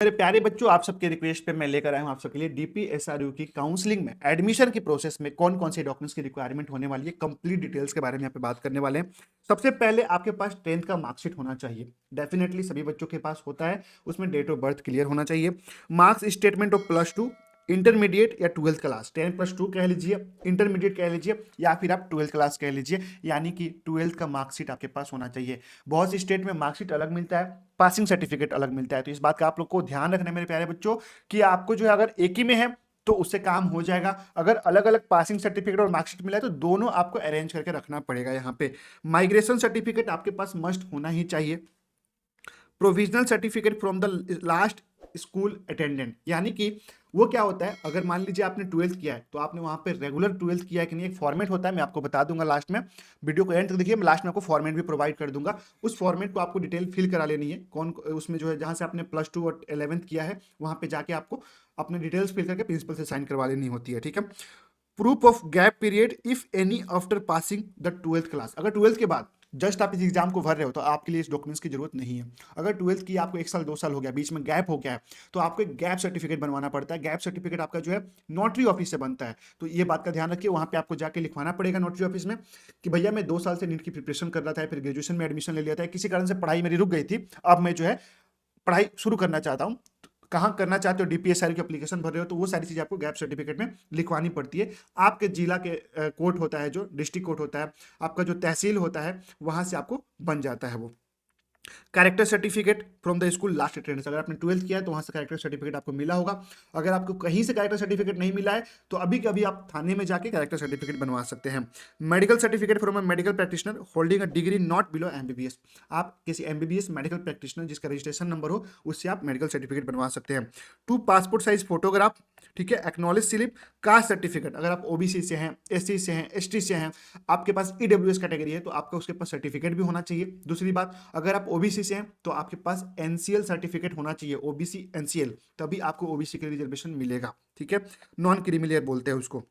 मेरे प्यारे बच्चों, आप सबके रिक्वेस्ट पे मैं लेकर आया हूं आप सबके लिए डीपीएसआरयू की काउंसलिंग में एडमिशन की प्रोसेस में कौन कौन से डॉक्यूमेंट्स की रिक्वायरमेंट होने वाली है, कंप्लीट डिटेल्स के बारे में यहाँ पे बात करने वाले हैं। सबसे पहले आपके पास 10th का मार्कशीट होना चाहिए। डेफिनेटली सभी बच्चों के पास होता है। उसमें डेट ऑफ बर्थ क्लियर होना चाहिए। मार्क्स स्टेटमेंट ऑफ +2, इंटरमीडिएट या 12th क्लास, 10+2 कह लीजिए, इंटरमीडिएट कह लीजिए, या फिर आप 12th क्लास कह लीजिए, यानी कि 12th का मार्कशीट आपके पास होना चाहिए। बहुत सी स्टेट में मार्कशीट अलग मिलता है, पासिंग सर्टिफिकेट अलग मिलता है, तो इस बात का आप लोग को ध्यान रखना है मेरे प्यारे बच्चों कि आपको जो है अगर एक ही में है तो उससे काम हो जाएगा। अगर अलग अलग पासिंग सर्टिफिकेट और मार्कशीट मिला है तो दोनों आपको अरेंज करके रखना पड़ेगा। यहाँ पे माइग्रेशन सर्टिफिकेट आपके पास मस्ट होना ही चाहिए। Provisional certificate from the last school attendant, यानी कि वो क्या होता है, अगर मान लीजिए आपने 12th किया है तो आपने वहां पे रेगुलर 12th किया है कि नहीं, एक फॉर्मेट होता है, मैं आपको बता दूंगा लास्ट में। वीडियो को एंड तक देखिए, मैं लास्ट में आपको फॉर्मेट भी प्रोवाइड कर दूंगा। उस फॉर्मेट को आपको डिटेल फिल करा लेनी है, कौन उसमें जो है जहां से आपने +2 और 11th किया है वहां पे जाके आपको अपने डिटेल्स फिल करके प्रिंसिपल से साइन करवा लेनी होती है, ठीक है। Proof of gap period if any after passing the 12th class, अगर 12th के बाद जस्ट आप इस एग्जाम को भर रहे हो तो आपके लिए इस डॉक्यूमेंट्स की जरूरत नहीं है। अगर 12th की आपको 1 साल 2 साल हो गया, बीच में गैप हो गया है, तो आपको एक गैप सर्टिफिकेट बनवाना पड़ता है। गैप सर्टिफिकेट आपका जो है नोटरी ऑफिस से बनता है, तो ये बात का ध्यान रखिए, वहां पे आपको जाके लिखवाना पड़ेगा नोटरी ऑफिस में कि भैया मैं 2 साल से नीट की प्रिपरेशन कर रहा था, फिर ग्रेजुएशन में एडमिशन ले लिया था, किसी कारण से पढ़ाई मेरी रुक गई थी, अब मैं जो है पढ़ाई शुरू करना चाहता हूँ। कहाँ करना चाहते हो, डीपीएसआर की एप्लीकेशन भर रहे हो, तो वो सारी चीज़ आपको गैप सर्टिफिकेट में लिखवानी पड़ती है। आपके जिला के कोर्ट होता है, जो डिस्ट्रिक्ट कोर्ट होता है, आपका जो तहसील होता है, वहां से आपको बन जाता है वो। Character certificate from the school last attendance, अगर आपने 12th किया है तो वहां से कैरेक्टर सर्टिफिकेट आपको मिला होगा। अगर आपको कहीं से कैरेक्टर सर्टिफिकेट नहीं मिला है तो अभी कभी आप थाने में जाके कैरेक्टर सर्टिफिकेट बनवा सकते हैं। Medical certificate from a medical practitioner holding a degree not below MBBS, आप किसी एमबीबीएस मेडिकल प्रैक्टिशनर जिसका रजिस्ट्रेशन नंबर हो उससे आप मेडिकल सर्टिफिकेट बनवा सकते हैं। 2 पासपोर्ट साइज फोटोग्राफ, ठीक है, एक्नॉलेज स्लिप, कास्ट सर्टिफिकेट, अगर आप ओबीसी से हैं, एससी से हैं, एसटी से हैं, आपके पास ईडब्ल्यूएस कैटेगरी है तो आपका उसके पास सर्टिफिकेट भी होना चाहिए। दूसरी बात, अगर आप ओबीसी से हैं तो आपके पास एनसीएल सर्टिफिकेट होना चाहिए, ओबीसी एनसीएल, तभी आपको ओबीसी के रिजर्वेशन मिलेगा, ठीक है, नॉन क्रीमिलियर बोलते हैं उसको।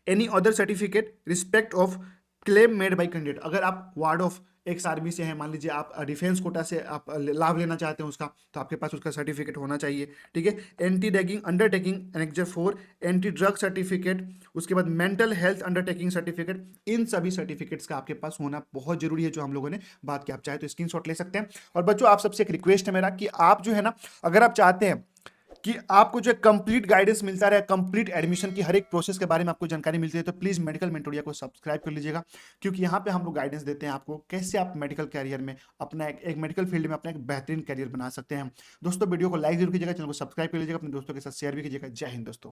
Any other certificate respect of claim made by candidate, अगर आप वार्ड ऑफ एक्स आर्मी से हैं, मान लीजिए आप डिफेंस कोटा से आप लाभ लेना चाहते हैं उसका, तो आपके पास उसका सर्टिफिकेट होना चाहिए, ठीक है। Anti ragging undertaking annexure 4, anti drug certificate, उसके बाद मेंटल हेल्थ अंडरटेकिंग सर्टिफिकेट, इन सभी सर्टिफिकेट्स का आपके पास होना बहुत जरूरी है, जो हम लोगों ने बात की। आप चाहे तो स्क्रीनशॉट ले सकते हैं। और बच्चों, आप सबसे एक रिक्वेस्ट है मेरा कि आप जो है ना, अगर आप चाहते हैं कि आपको जो कंप्लीट गाइडेंस मिलता रहे, कंप्लीट एडमिशन की हर एक प्रोसेस के बारे में आपको जानकारी मिलती है, तो प्लीज मेडिकल मेंटोरिया को सब्सक्राइब कर लीजिएगा, क्योंकि यहाँ पे हम लोग गाइडेंस देते हैं आपको कैसे आप मेडिकल कैरियर में अपना एक मेडिकल फील्ड में अपना एक बेहतरीन कैरियर बना सकते हैं। दोस्तों, वीडियो को लाइक जरूर कीजिएगा, चैनल को सब्सक्राइब कर लीजिएगा, अपने दोस्तों के साथ शेयर भी कीजिएगा। जय हिंद दोस्तों।